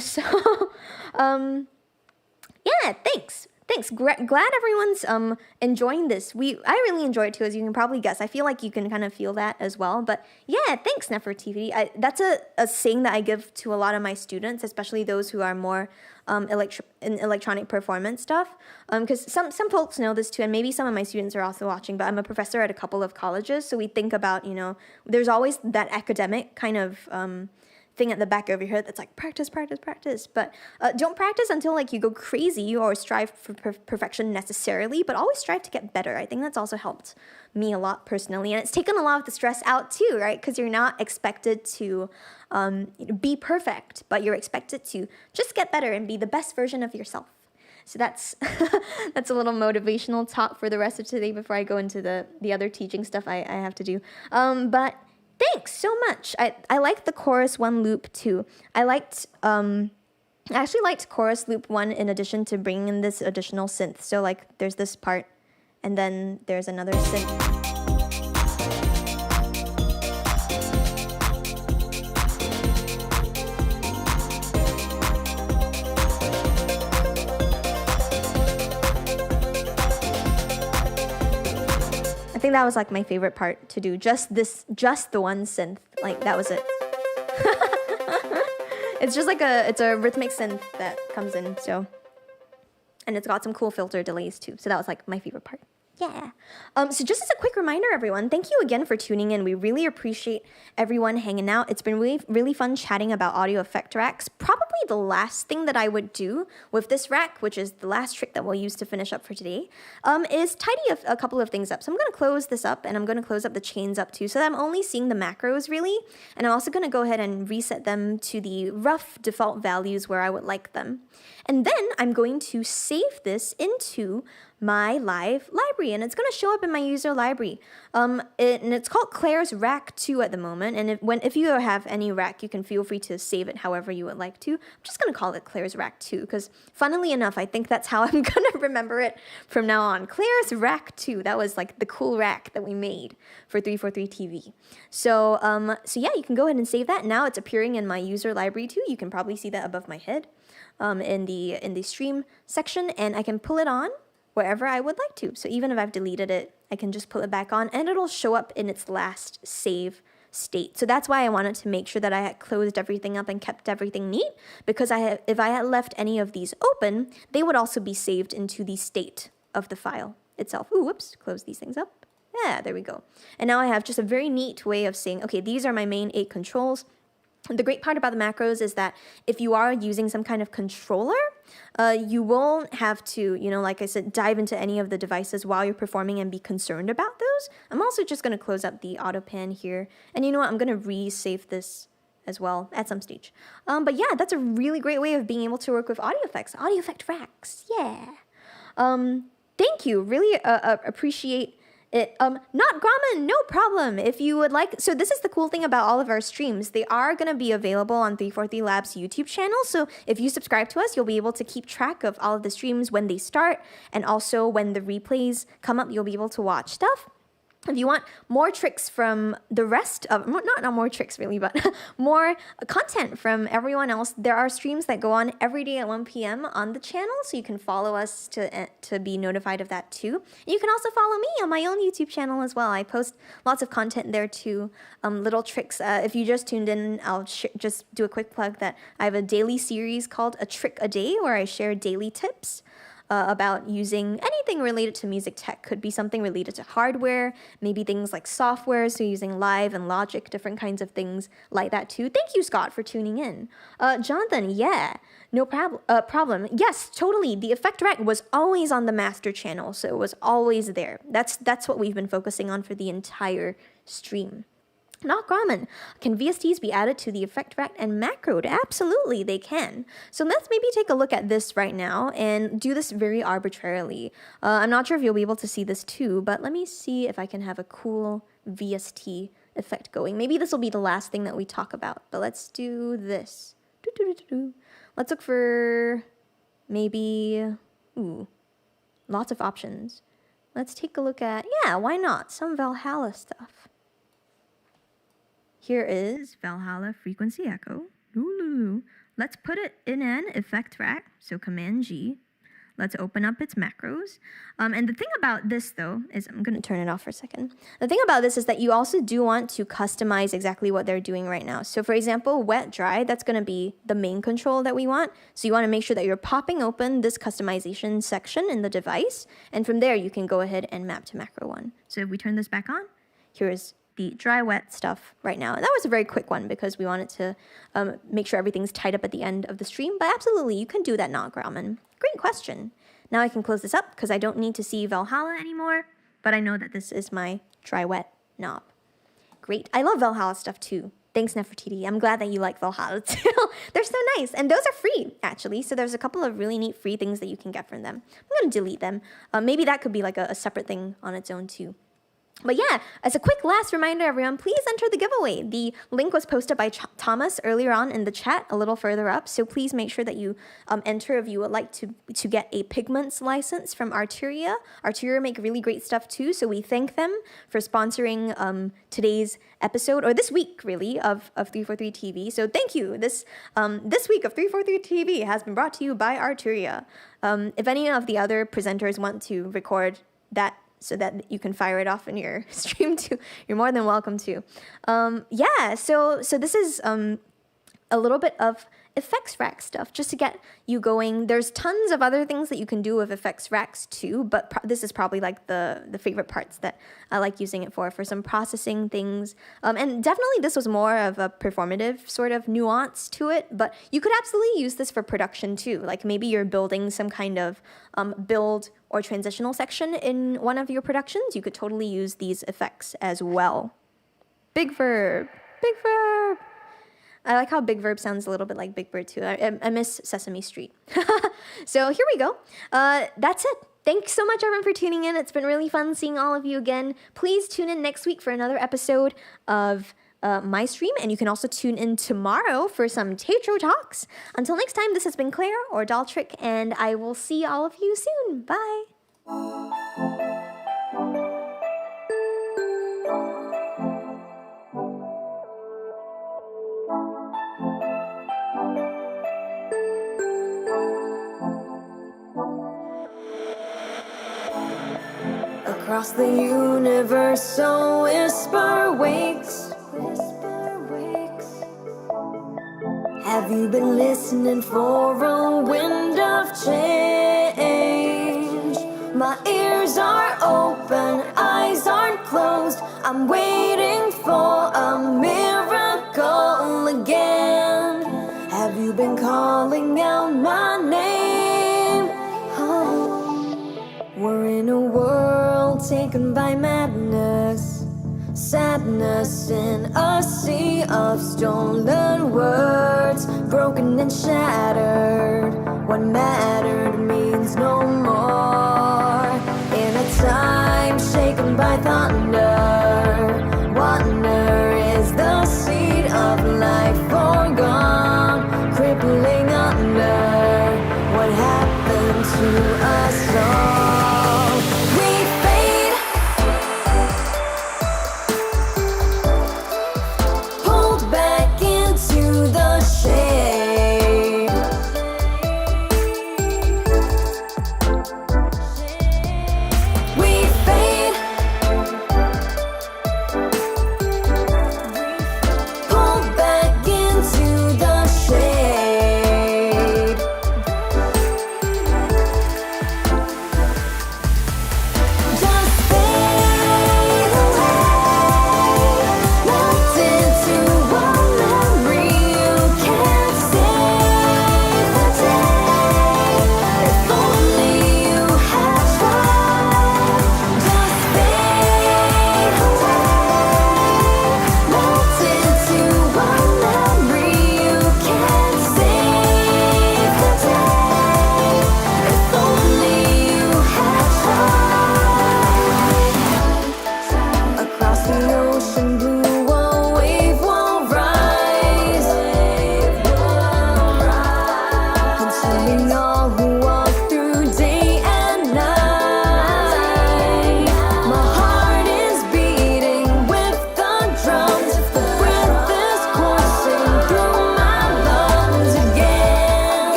thanks. Thanks. Glad everyone's enjoying this. I really enjoy it too, as you can probably guess. I feel like you can kind of feel that as well. But yeah, thanks, Nefertiti. That's a saying that I give to a lot of my students, especially those who are more in electronic performance stuff. Because some folks know this too, and maybe some of my students are also watching. But I'm a professor at a couple of colleges, so we think about, there's always that academic kind of thing at the back of your head that's like practice. But don't practice until like you go crazy or strive for perfection necessarily, but always strive to get better. I think that's also helped me a lot personally, and it's taken a lot of the stress out too, right? Because you're not expected to be perfect, but you're expected to just get better and be the best version of yourself. So that's that's a little motivational talk for the rest of today before I go into the other teaching stuff I have to do. But thanks so much. I liked the chorus 1 loop too. I actually liked chorus loop 1 in addition to bringing in this additional synth. So like there's this part and then there's another synth. I think that was like my favorite part to do. Just the one synth. Like that was it. It's just like it's a rhythmic synth that comes in, so. And it's got some cool filter delays too. So that was like my favorite part. Yeah. So just as a quick reminder, everyone, thank you again for tuning in. We really appreciate everyone hanging out. It's been really, really fun chatting about audio effect racks. Probably the last thing that I would do with this rack, which is the last trick that we'll use to finish up for today, is tidy a couple of things up. So I'm going to close this up, and I'm going to close up the chains up too, so that I'm only seeing the macros really. And I'm also going to go ahead and reset them to the rough default values where I would like them. And then I'm going to save this into my live library, and it's going to show up in my user library. And it's called Claire's Rack 2 at the moment. And if you have any rack, you can feel free to save it however you would like to. I'm just going to call it Claire's Rack 2 because, funnily enough, I think that's how I'm going to remember it from now on. Claire's Rack 2. That was like the cool rack that we made for 343 TV. So yeah, you can go ahead and save that. Now it's appearing in my user library too. You can probably see that above my head in the stream section, and I can pull it on wherever I would like to. So even if I've deleted it, I can just pull it back on and it'll show up in its last save state. So that's why I wanted to make sure that I had closed everything up and kept everything neat, because if I had left any of these open, they would also be saved into the state of the file itself. Ooh, whoops, close these things up. Yeah, there we go. And now I have just a very neat way of saying, okay, these are my main 8 controls. The great part about the macros is that if you are using some kind of controller, you won't have to, like I said, dive into any of the devices while you're performing and be concerned about those. I'm also just going to close up the auto pan here. And you know what? I'm going to resave this as well at some stage. But yeah, that's a really great way of being able to work with audio effects, audio effect racks. Yeah. Thank you. Really appreciate it. Not Grumman, no problem. If you would like, so this is the cool thing about all of our streams. They are going to be available on 343 Labs YouTube channel. So if you subscribe to us, you'll be able to keep track of all of the streams when they start, and also when the replays come up, you'll be able to watch stuff. If you want more tricks from the rest of, not more tricks really, but more content from everyone else, there are streams that go on every day at 1 p.m. on the channel, so you can follow us to be notified of that too. And you can also follow me on my own YouTube channel as well. I post lots of content there too, little tricks. If you just tuned in, I'll just do a quick plug that I have a daily series called A Trick a Day, where I share daily tips about using anything related to music tech. Could be something related to hardware, maybe things like software, so using Live and Logic, different kinds of things like that too. Thank you, Scott, for tuning in. Jonathan, yeah, no problem. Yes, totally. The effect rack was always on the master channel, so it was always there. That's what we've been focusing on for the entire stream. Not common. Can VSTs be added to the effect rack and macroed? Absolutely, they can. So let's maybe take a look at this right now and do this very arbitrarily. I'm not sure if you'll be able to see this too, but let me see if I can have a cool VST effect going. Maybe this will be the last thing that we talk about, but let's do this. Let's look for maybe, lots of options. Let's take a look at, yeah, why not? Some Valhalla stuff. Here is Valhalla Frequency Echo. Let's put it in an effect rack, so Command G. let's open up its macros. And the thing about this, though, is I'm going to turn it off for a second. The thing about this is that you also do want to customize exactly what they're doing right now. So for example, wet, dry, that's going to be the main control that we want. So you want to make sure that you're popping open this customization section in the device. And from there, you can go ahead and map to macro 1. So if we turn this back on, here's the dry wet stuff right now. And that was a very quick one because we wanted to make sure everything's tied up at the end of the stream. But absolutely, you can do that now, Grauman. Great question. Now I can close this up because I don't need to see Valhalla anymore, but I know that this is my dry wet knob. Great. I love Valhalla stuff too. Thanks, Nefertiti. I'm glad that you like Valhalla too. They're so nice. And those are free, actually. So there's a couple of really neat free things that you can get from them. I'm going to delete them. Maybe that could be like a separate thing on its own too. But yeah, as a quick last reminder, everyone, please enter the giveaway. The link was posted by Thomas earlier on in the chat, a little further up. So please make sure that you enter if you would like to get a Pigments license from Arturia. Arturia make really great stuff too. So we thank them for sponsoring today's episode, or this week really, of 343 TV. So thank you. This week of 343 TV has been brought to you by Arturia. If any of the other presenters want to record that so that you can fire it off in your stream too, you're more than welcome to. Yeah, so this is a little bit of effects rack stuff just to get you going. There's tons of other things that you can do with effects racks too, but this is probably like the favorite parts that I like using it for some processing things. And definitely this was more of a performative sort of nuance to it, but you could absolutely use this for production too. Like maybe you're building some kind of build or transitional section in one of your productions. You could totally use these effects as well. Big Verb. Big Verb. I like how Big Verb sounds a little bit like Big Bird too. I miss Sesame Street. So here we go. That's it. Thanks so much, everyone, for tuning in. It's been really fun seeing all of you again. Please tune in next week for another episode of my stream. And you can also tune in tomorrow for some TAETRO Talks. Until next time, this has been Claire or dolltr, and I will see all of you soon. Bye. Across the universe, a whisper wakes. Have you been listening for a wind of change? My ears are open, eyes aren't closed. I'm waiting for a miracle again. Have you been calling out my name? Oh, we're in a world taken by madness, sadness in a sea of stolen words, broken and shattered. What mattered means no more. In a time shaken by thunder, wonder is the seed of life forgone, crippling under. What happened to us all?